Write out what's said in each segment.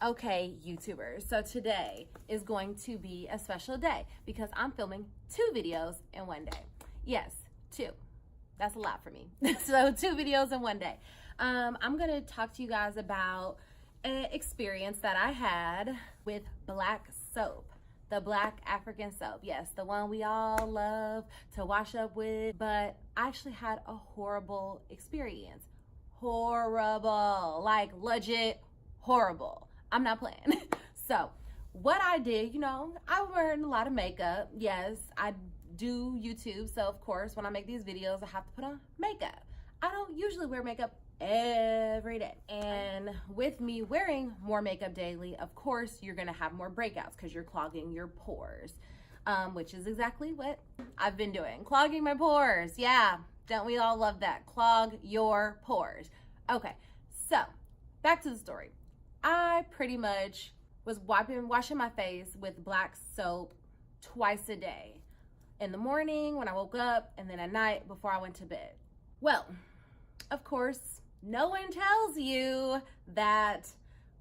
Okay, YouTubers, so today is going to be a special day because I'm filming 2 videos in one day. Yes, 2. That's a lot for me. So 2 videos in one day. I'm gonna talk to you guys about an experience that I had with black soap. The black African soap. Yes, the one we all love to wash up with, but I actually had a horrible experience. Horrible, like legit horrible. I'm not playing. So what I did, I wear a lot of makeup. Yes, I do YouTube. So of course, when I make these videos, I have to put on makeup. I don't usually wear makeup every day. And with me wearing more makeup daily, of course, you're gonna have more breakouts because you're clogging your pores, which is exactly what I've been doing. Clogging my pores. Yeah, don't we all love that? Clog your pores. Okay, so back to the story. I pretty much was washing my face with black soap twice a day. In the morning when I woke up, and then at night before I went to bed. Well, of course, no one tells you that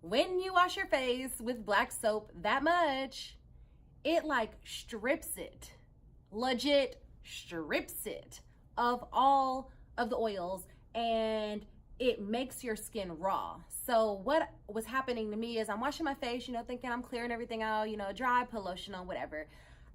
when you wash your face with black soap that much, it like strips it, legit strips it of all of the oils, and it makes your skin raw. So what was happening to me is I'm washing my face, thinking I'm clearing everything out, dry, put lotion on, whatever.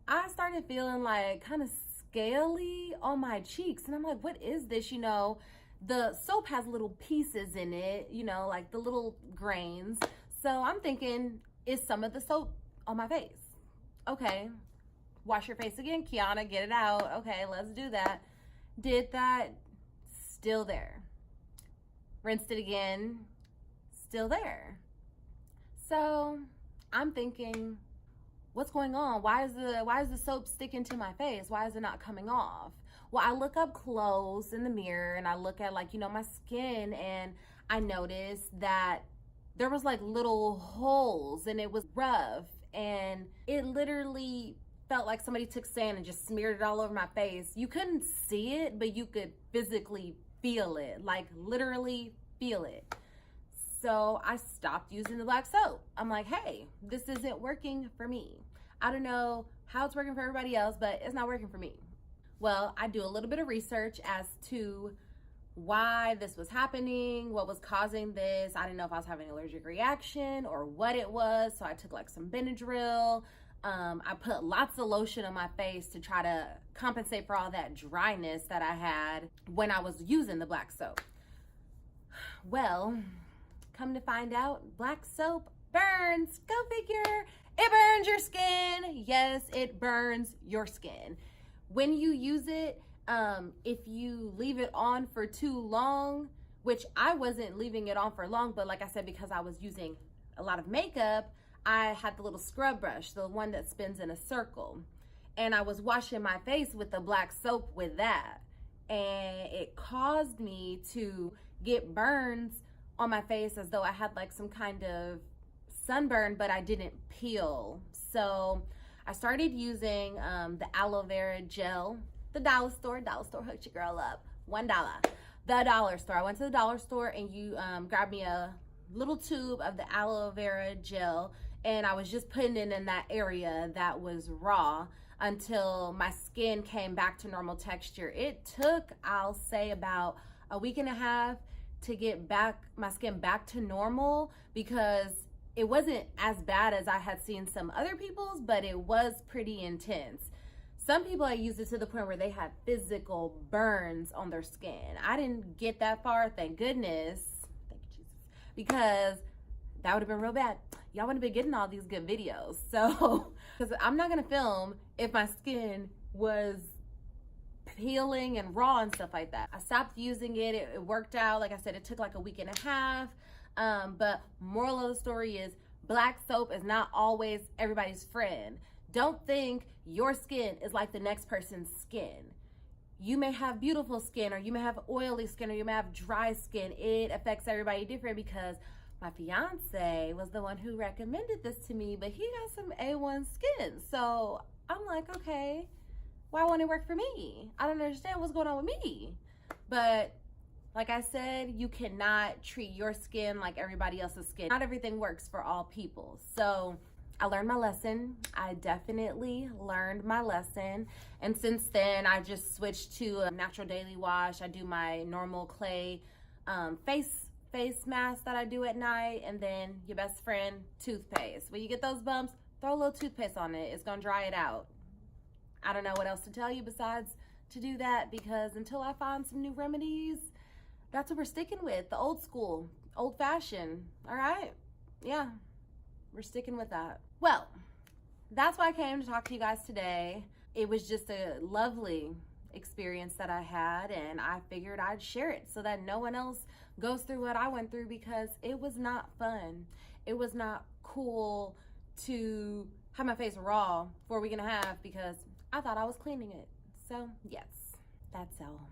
I started feeling like kind of scaly on my cheeks, and I'm like, what is this? The soap has little pieces in it, like the little grains. So I'm thinking, is some of the soap on my face? Okay, wash your face again, Kiana, get it out. Okay, let's do that. Did that, still there. Rinsed it again, still there. So I'm thinking, what's going on? Why is the soap sticking to my face? Why is it not coming off? Well, I look up close in the mirror and I look at my skin, and I noticed that there was like little holes and it was rough, and it literally felt like somebody took sand and just smeared it all over my face. You couldn't see it, but you could physically feel it, like literally feel it. So I stopped using the black soap. I'm like, hey, this isn't working for me. I don't know how it's working for everybody else, but it's not working for me. Well, I do a little bit of research as to why this was happening, what was causing this. I didn't know if I was having an allergic reaction or what it was. So I took like some Benadryl. I put lots of lotion on my face to try to compensate for all that dryness that I had when I was using the black soap. Well, come to find out, black soap burns. Go figure. It burns your skin. Yes, it burns your skin. When you use it, if you leave it on for too long, which I wasn't leaving it on for long, but like I said, because I was using a lot of makeup, I had the little scrub brush, the one that spins in a circle. And I was washing my face with the black soap with that. And it caused me to get burns on my face as though I had like some kind of sunburn, but I didn't peel. So I started using the aloe vera gel. The dollar store hooked your girl up. $1. The dollar store. I went to the dollar store and you grabbed me a little tube of the aloe vera gel, and I was just putting it in that area that was raw until my skin came back to normal texture. It took, I'll say, about a week and a half to get my skin back to normal, because it wasn't as bad as I had seen some other people's, but it was pretty intense. Some people, I used it to the point where they had physical burns on their skin. I didn't get that far, thank goodness. Thank you, Jesus. Because that would have been real bad. Y'all wouldn't have been getting all these good videos. So, because I'm not gonna film if my skin was peeling and raw and stuff like that. I stopped using it. It worked out. Like I said, it took like a week and a half. But moral of the story is, black soap is not always everybody's friend. Don't think your skin is like the next person's skin. You may have beautiful skin, or you may have oily skin, or you may have dry skin. It affects everybody different, because my fiance was the one who recommended this to me, but he got some A1 skin. So I'm like, okay, why won't it work for me? I don't understand what's going on with me. But Like I said, you cannot treat your skin like everybody else's skin. Not everything works for all people. So I learned my lesson. I definitely learned my lesson. And since then, I just switched to a natural daily wash. I do my normal clay face mask that I do at night, and then your best friend, toothpaste. When you get those bumps, throw a little toothpaste on it. It's gonna dry it out. I don't know what else to tell you besides to do that, because until I find some new remedies, that's what we're sticking with. The old school, old fashioned. All right, yeah, we're sticking with that. Well, that's why I came to talk to you guys today. It was just a lovely experience that I had, and I figured I'd share it so that no one else goes through what I went through, because it was not fun. It was not cool to have my face raw for a week and a half because I thought I was cleaning it. So yes, that's all.